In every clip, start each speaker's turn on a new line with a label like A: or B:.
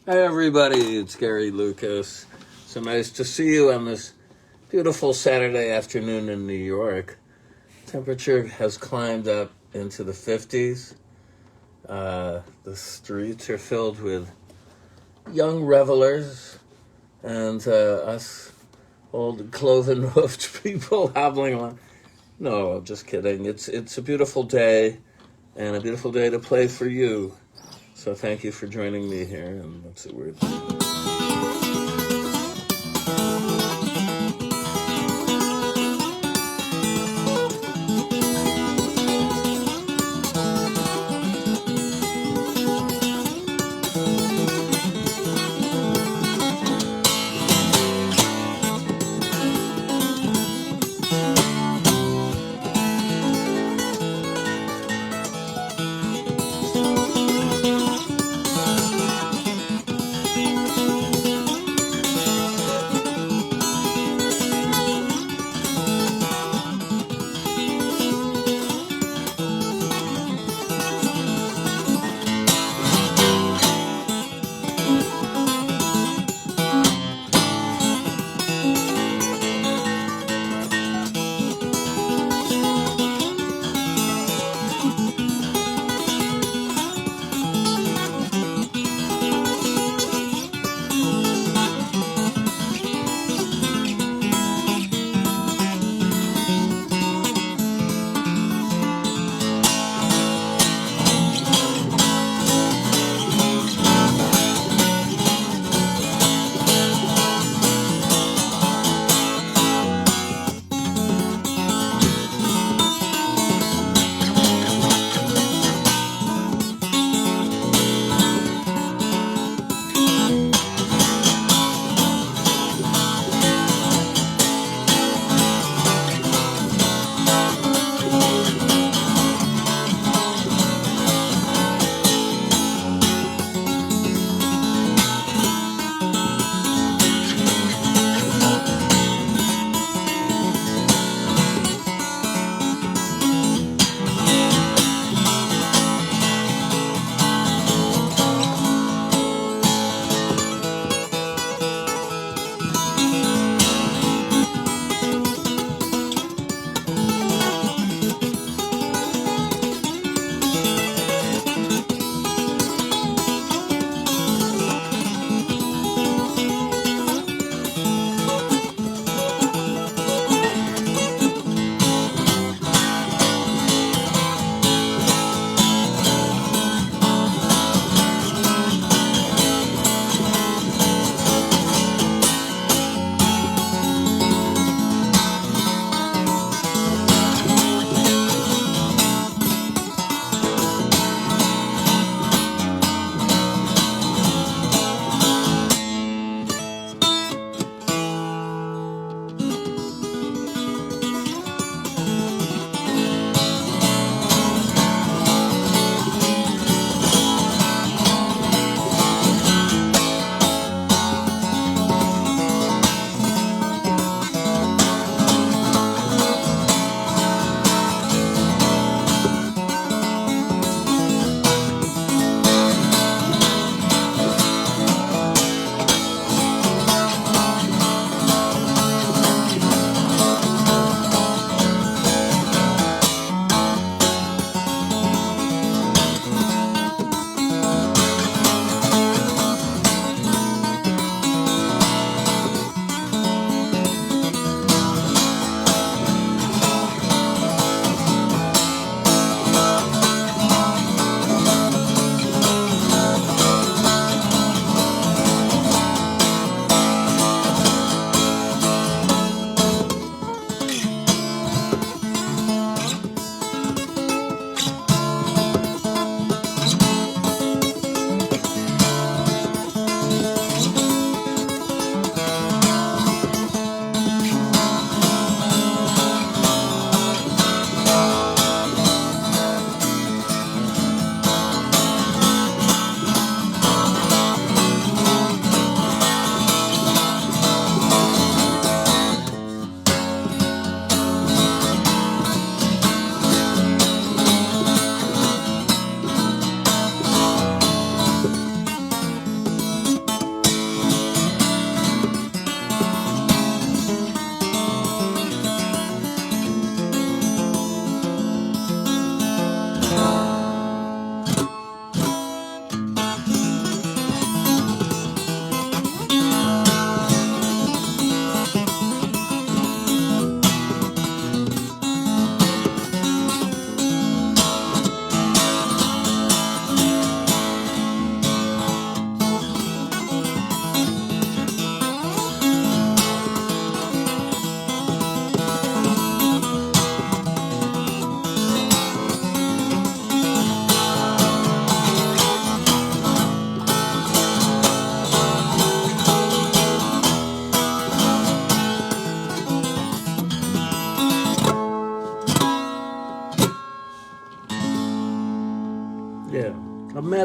A: Hi, everybody. It's Gary Lucas. So nice to see you on this beautiful Saturday afternoon in New York. Temperature has climbed up into the 50s. The streets are filled with young revelers and us old cloven-hoofed people hobbling along. No, I'm just kidding. It's a beautiful day and a beautiful day to play for you. So thank you for joining me here. And that's a weird thing.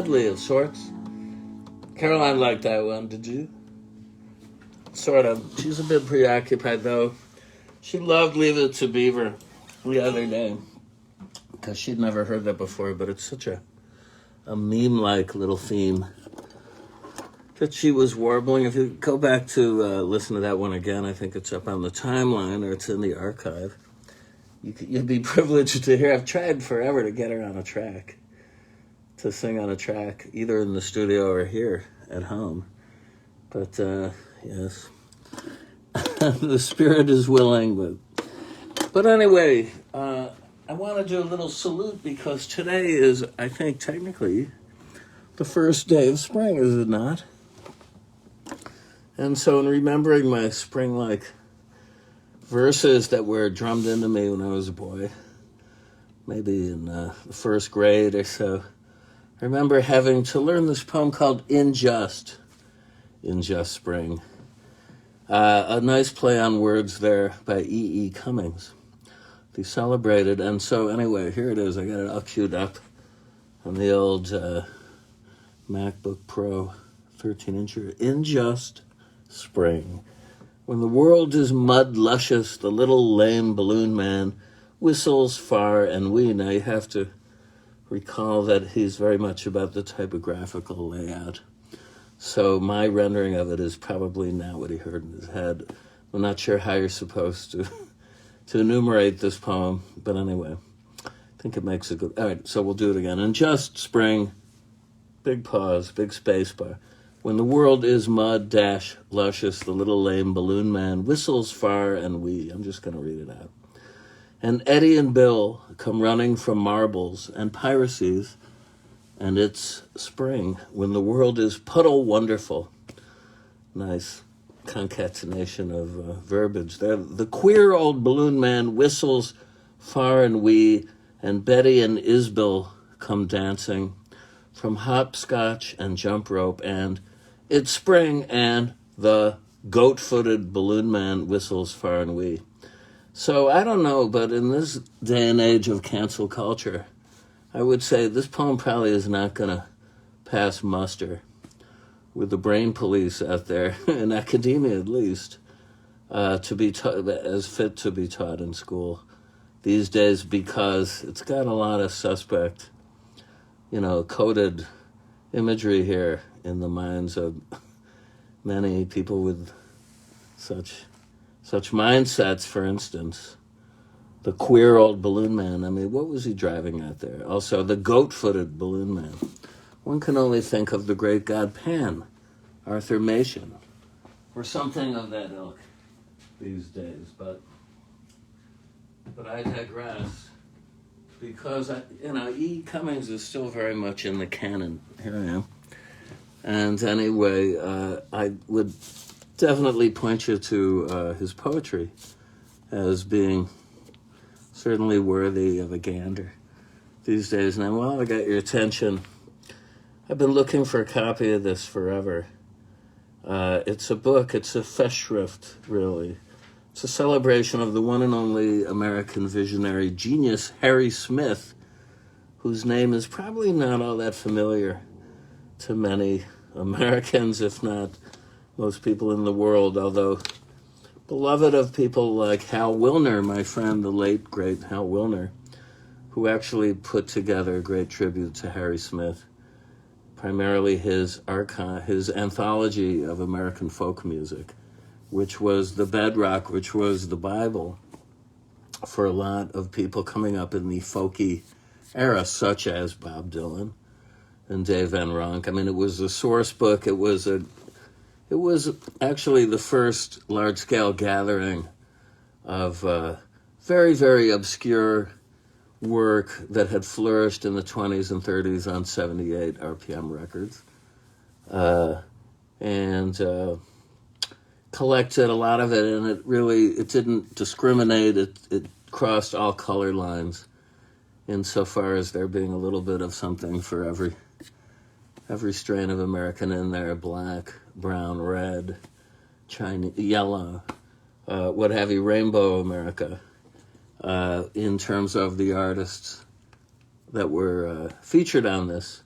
A: medley of sorts. Caroline liked that one, did you? Sort of. She's a bit preoccupied, though. She loved Leave It to Beaver the other day because she'd never heard that before, but it's such a meme-like little theme that she was warbling. If you go back to listen to that one again, I think it's up on the timeline or it's in the archive. You'd be privileged to hear. I've tried forever to get her on a track, to sing on a track, either in the studio or here at home. But, yes, the spirit is willing. But anyway, I want to do a little salute because today is, I think, technically the first day of spring, is it not? And so in remembering my spring-like verses that were drummed into me when I was a boy, maybe in the first grade or so, I remember having to learn this poem called In Just Spring. A nice play on words there by E.E. Cummings. They celebrated, and so anyway, here it is. I got it all queued up on the old MacBook Pro 13-incher. In Just Spring. When the world is mud luscious, the little lame balloon man whistles far and wee. Now you have to recall that he's very much about the typographical layout. So my rendering of it is probably not what he heard in his head. I'm not sure how you're supposed to enumerate this poem, but anyway, I think it makes a good... All right, so we'll do it again. In Just Spring, big pause, big space bar. When the world is mud dash luscious, the little lame balloon man whistles far and wee. I'm just going to read it out. And Eddie and Bill come running from marbles and piracies, and it's spring when the world is puddle wonderful. Nice concatenation of verbiage there. The queer old balloon man whistles far and wee, and Betty and Isbill come dancing from hopscotch and jump rope, and it's spring, and the goat-footed balloon man whistles far and wee. So I don't know, but in this day and age of cancel culture, I would say this poem probably is not going to pass muster with the brain police out there, in academia at least, to be as fit to be taught in school these days, because it's got a lot of suspect, coded imagery here in the minds of many people with such mindsets. For instance, the queer old balloon man. I mean, what was he driving at there? Also, the goat-footed balloon man. One can only think of the great god Pan, Arthur Machen, or something of that ilk these days. But I digress, because E. Cummings is still very much in the canon. Here I am. And anyway, I would definitely point you to his poetry as being certainly worthy of a gander these days. Now, while I got your attention, I've been looking for a copy of this forever. It's a book. It's a Festschrift, really. It's a celebration of the one and only American visionary genius, Harry Smith, whose name is probably not all that familiar to many Americans, if not most people in the world, although beloved of people like Hal Wilner, my friend, the late, great Hal Wilner, who actually put together a great tribute to Harry Smith, primarily his anthology of American folk music, which was the bedrock, which was the Bible for a lot of people coming up in the folky era, such as Bob Dylan and Dave Van Ronk. I mean, it was a source book. It was actually the first large-scale gathering of very, very obscure work that had flourished in the 20s and 30s on 78 RPM records, and collected a lot of it, and it didn't discriminate. It crossed all color lines insofar as there being a little bit of something for every strain of American in there: black, brown, red, Chinese, yellow, what have you, rainbow America, in terms of the artists that were featured on this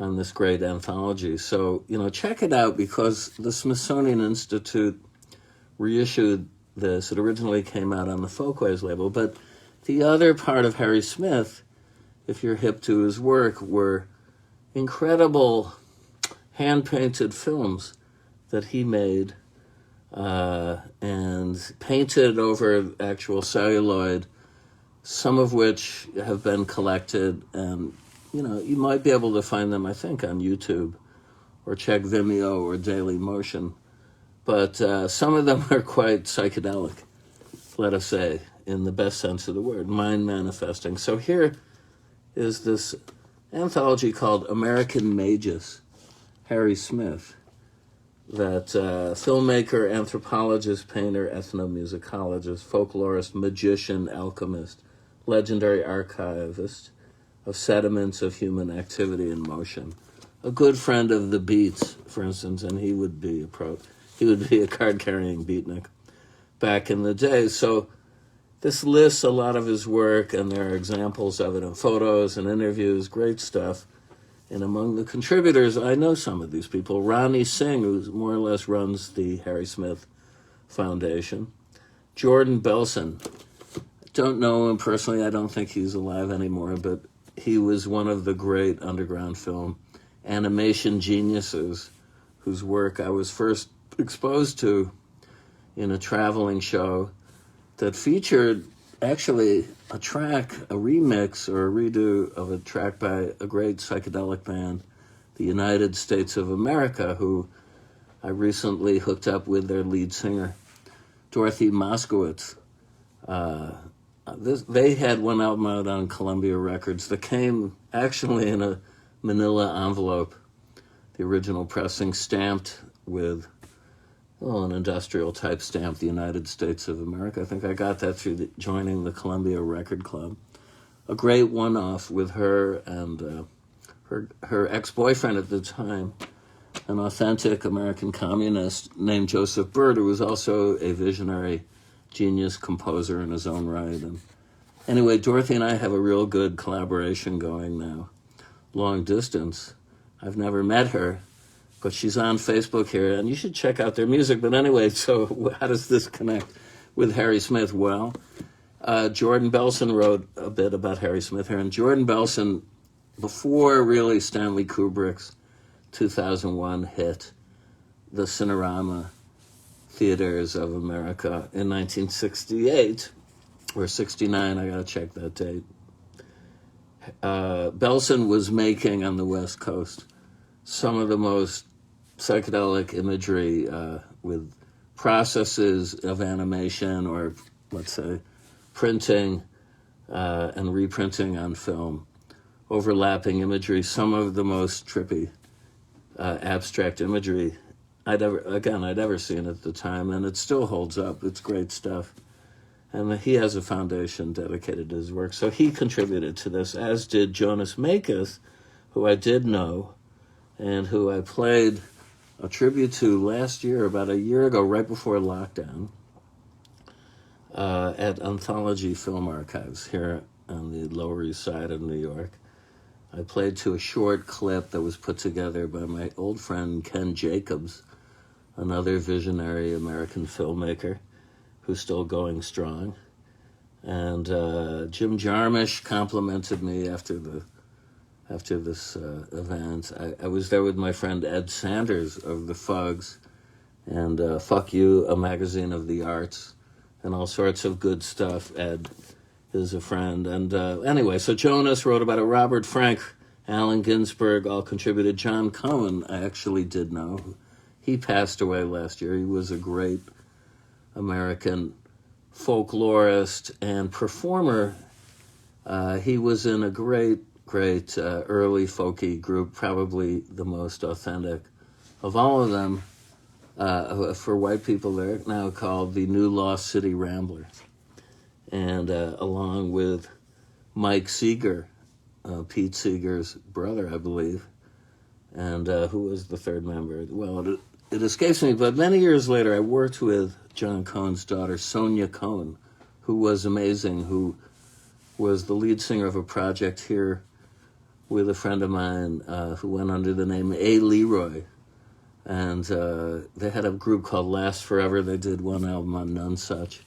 A: on this great anthology. So, check it out, because the Smithsonian Institute reissued this. It originally came out on the Folkways label, but the other part of Harry Smith, if you're hip to his work, were incredible hand-painted films that he made and painted over actual celluloid, some of which have been collected, and you might be able to find them, I think, on YouTube, or check Vimeo or Daily Motion. But some of them are quite psychedelic, let us say, in the best sense of the word, mind manifesting. So here is this anthology called American Magus, Harry Smith, that filmmaker, anthropologist, painter, ethnomusicologist, folklorist, magician, alchemist, legendary archivist of sediments of human activity and motion. A good friend of the Beats, for instance, and he would be a card-carrying beatnik back in the day. So this lists a lot of his work, and there are examples of it in photos and interviews, great stuff. And among the contributors, I know some of these people. Ronnie Singh, who more or less runs the Harry Smith Foundation. Jordan Belson. Don't know him personally. I don't think he's alive anymore, but he was one of the great underground film animation geniuses whose work I was first exposed to in a traveling show that featured actually a remix or a redo of a track by a great psychedelic band, the United States of America, who I recently hooked up with their lead singer, Dorothy Moskowitz. They had one album out on Columbia Records that came actually in a manila envelope, the original pressing stamped with an industrial type stamp, the United States of America. I think I got that through joining the Columbia Record Club. A great one-off with her and her ex-boyfriend at the time, an authentic American communist named Joseph Bird, who was also a visionary genius composer in his own right. And anyway, Dorothy and I have a real good collaboration going now, long distance. I've never met her, but she's on Facebook here, and you should check out their music. But anyway, so how does this connect with Harry Smith? Well, Jordan Belson wrote a bit about Harry Smith here, and Jordan Belson, before really Stanley Kubrick's 2001 hit, the Cinerama theaters of America in 1968, or 69, I gotta check that date. Belson was making on the West Coast some of the most psychedelic imagery with processes of animation, or let's say printing and reprinting on film, overlapping imagery, some of the most trippy abstract imagery I'd ever seen at the time, and it still holds up. It's great stuff. And he has a foundation dedicated to his work. So he contributed to this, as did Jonas Mekas, who I did know, and who I played a tribute to last year, about a year ago, right before lockdown, at Anthology Film Archives here on the Lower East Side of New York. I played to a short clip that was put together by my old friend Ken Jacobs, another visionary American filmmaker who's still going strong. And Jim Jarmusch complimented me after this event. I was there with my friend Ed Sanders of the Fugs, and Fuck You, a magazine of the arts, and all sorts of good stuff. Ed is a friend. And anyway, so Jonas wrote about it. Robert Frank, Allen Ginsberg all contributed. John Cohen, I actually did know. He passed away last year. He was a great American folklorist and performer. He was in a great early folky group, probably the most authentic of all of them, for white people there, now called the New Lost City Ramblers. And along with Mike Seeger, Pete Seeger's brother, I believe, and who was the third member? Well, it escapes me, but many years later I worked with John Cohen's daughter, Sonia Cohen, who was amazing, who was the lead singer of a project here with a friend of mine who went under the name A. Leroy. And they had a group called Last Forever. They did one album on None Such.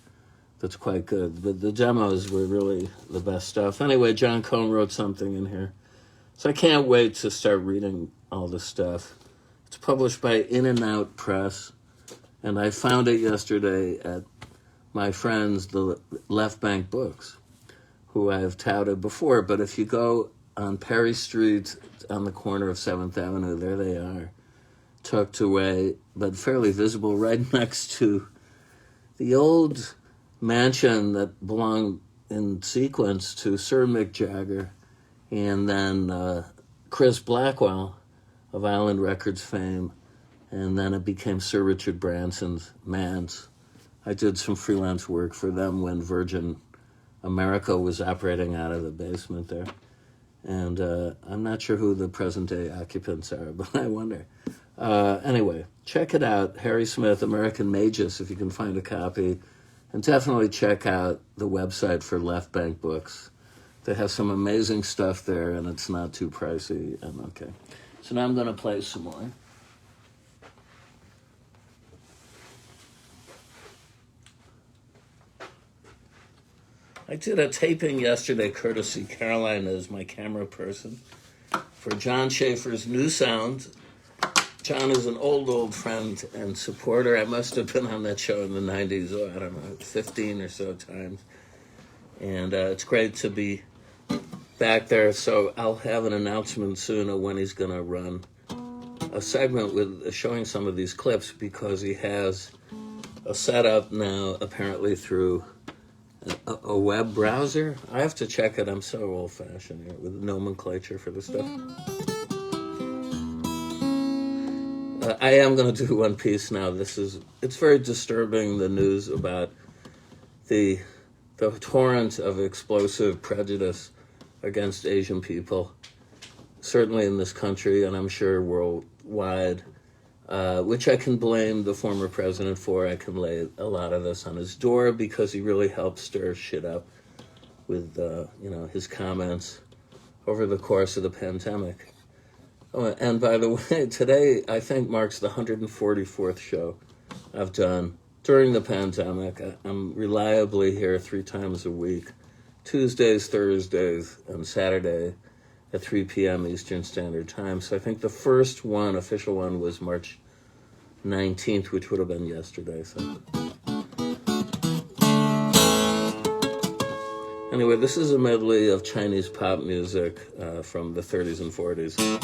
A: That's quite good. But the demos were really the best stuff. Anyway, John Cohn wrote something in here. So I can't wait to start reading all this stuff. It's published by In and Out Press. And I found it yesterday at my friends, the Left Bank Books, who I have touted before. But if you go on Perry Street on the corner of 7th Avenue, there they are, tucked away, but fairly visible, right next to the old mansion that belonged in sequence to Sir Mick Jagger and then Chris Blackwell of Island Records fame, and then it became Sir Richard Branson's Manse. I did some freelance work for them when Virgin America was operating out of the basement there. And I'm not sure who the present-day occupants are, but I wonder. Anyway, check it out. Harry Smith, American Magus, if you can find a copy. And definitely check out the website for Left Bank Books. They have some amazing stuff there, and it's not too pricey. And okay. So now I'm going to play some more. I did a taping yesterday, courtesy Caroline as my camera person, for John Schaefer's New Sound. John is an old friend and supporter. I must have been on that show in the 90s, I don't know, 15 or so times. And it's great to be back there. So I'll have an announcement soon of when he's going to run a segment with showing some of these clips, because he has a setup now, apparently through a web browser. I have to check it. I'm so old-fashioned here with nomenclature for this stuff. I am going to do one piece now. It's very disturbing, the news about the torrent of explosive prejudice against Asian people, certainly in this country, and I'm sure worldwide, which I can blame the former president for. I can lay a lot of this on his door, because he really helped stir shit up with his comments over the course of the pandemic. Oh, and by the way, today I think marks the 144th show I've done during the pandemic. I'm reliably here 3 times a week, Tuesdays, Thursdays, and Saturday at 3 p.m. Eastern Standard Time. So I think the first one, official one, was March 19th, which would have been yesterday. So anyway, this is a medley of Chinese pop music from the 30s and 40s.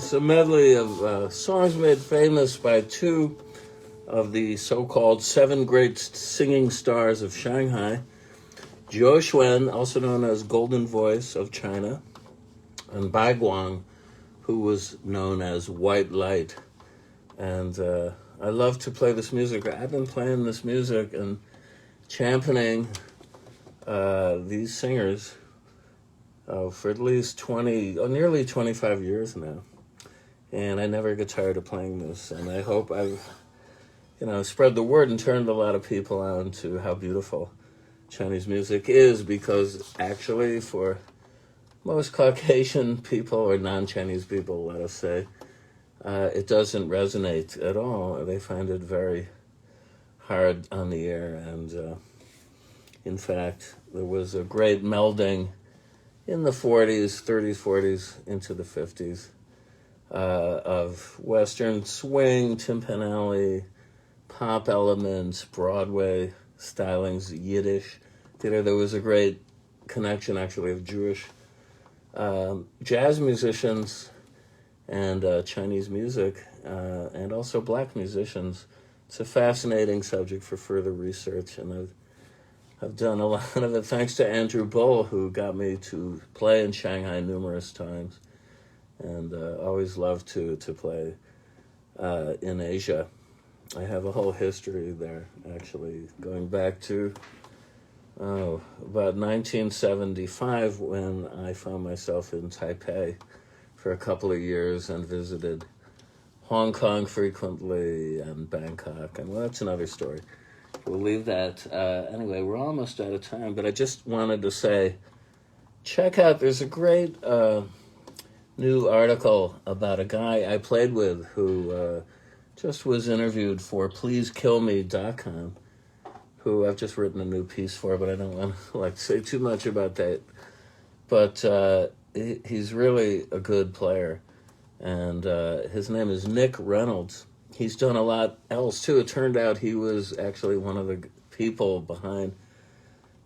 A: It's a medley of songs made famous by two of the so-called seven great singing stars of Shanghai, Zhou Xuan, also known as Golden Voice of China, and Bai Guang, who was known as White Light. And I love to play this music. I've been playing this music and championing these singers for at least nearly 25 years now. And I never get tired of playing this. And I hope I've, spread the word and turned a lot of people on to how beautiful Chinese music is, because actually for most Caucasian people, or non-Chinese people, let us say, it doesn't resonate at all. They find it very hard on the ear. And in fact, there was a great melding in the 40s, 30s, 40s, into the 50s of Western swing, timpanelli, pop elements, Broadway stylings, Yiddish theater. There was a great connection, actually, of Jewish jazz musicians and Chinese music, and also black musicians. It's a fascinating subject for further research, and I've done a lot of it thanks to Andrew Bull, who got me to play in Shanghai numerous times, and always loved to play in Asia. I have a whole history there, actually, going back to about 1975, when I found myself in Taipei for a couple of years and visited Hong Kong frequently and Bangkok, and well, that's another story. We'll leave that. Anyway, we're almost out of time, but I just wanted to say, check out, there's a great new article about a guy I played with who just was interviewed for PleaseKillMe.com, who I've just written a new piece for, but I don't want to say too much about that. But he's really a good player, and his name is Nick Reynolds. He's done a lot else, too. It turned out he was actually one of the people behind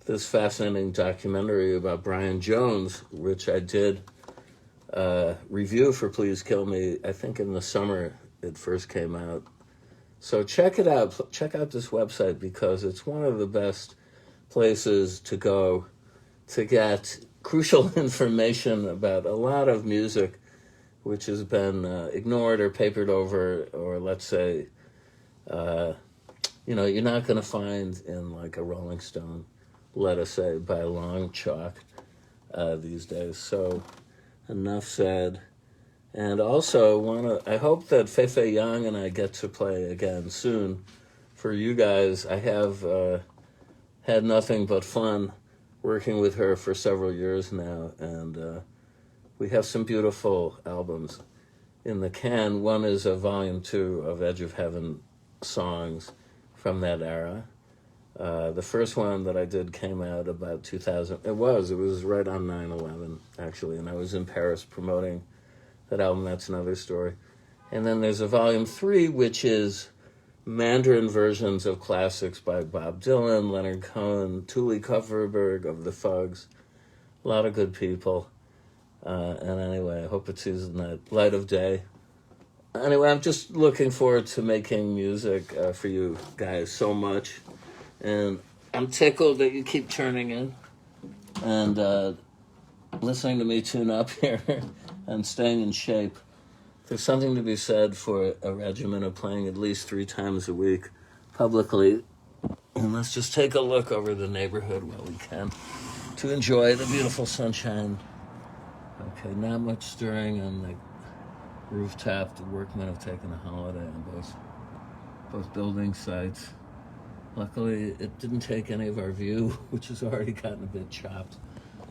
A: this fascinating documentary about Brian Jones, which I did review for Please Kill Me, I think in the summer it first came out. So check it out. Check out this website, because it's one of the best places to go to get crucial information about a lot of music which has been ignored or papered over, or let's say, you're not going to find in like a Rolling Stone, let us say, by a long chalk these days. So enough said. And also I hope that Feifei Yang and I get to play again soon for you guys. I have had nothing but fun working with her for several years now, and we have some beautiful albums in the can. One is a volume 2 of Edge of Heaven songs from that era. The first one that I did came out about 2000. It was right on 9/11, actually, and I was in Paris promoting that album. That's another story. And then there's a volume 3, which is Mandarin versions of classics by Bob Dylan, Leonard Cohen, Tuli Kupferberg of the Fugs. A lot of good people. And anyway, I hope it sees the light of day. Anyway, I'm just looking forward to making music for you guys so much. And I'm tickled that you keep turning in and listening to me tune up here and staying in shape. There's something to be said for a regimen of playing at least 3 times a week publicly. And let's just take a look over the neighborhood while we can to enjoy the beautiful sunshine. Okay, not much stirring on the rooftop. The workmen have taken a holiday on both building sites. Luckily, it didn't take any of our view, which has already gotten a bit chopped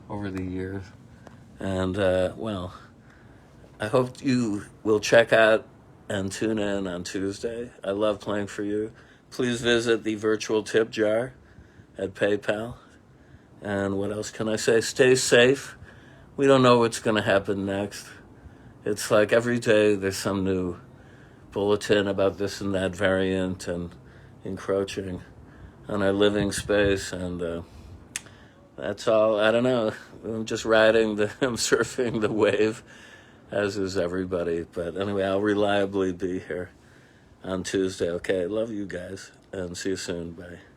A: over the years. And, I hope you will check out and tune in on Tuesday. I love playing for you. Please visit the virtual tip jar at PayPal. And what else can I say? Stay safe. We don't know what's going to happen next. It's like every day there's some new bulletin about this and that variant and encroaching on our living space. And that's all. I don't know. I'm just I'm surfing the wave as is everybody. But anyway, I'll reliably be here on Tuesday. Okay, love you guys, and see you soon. Bye.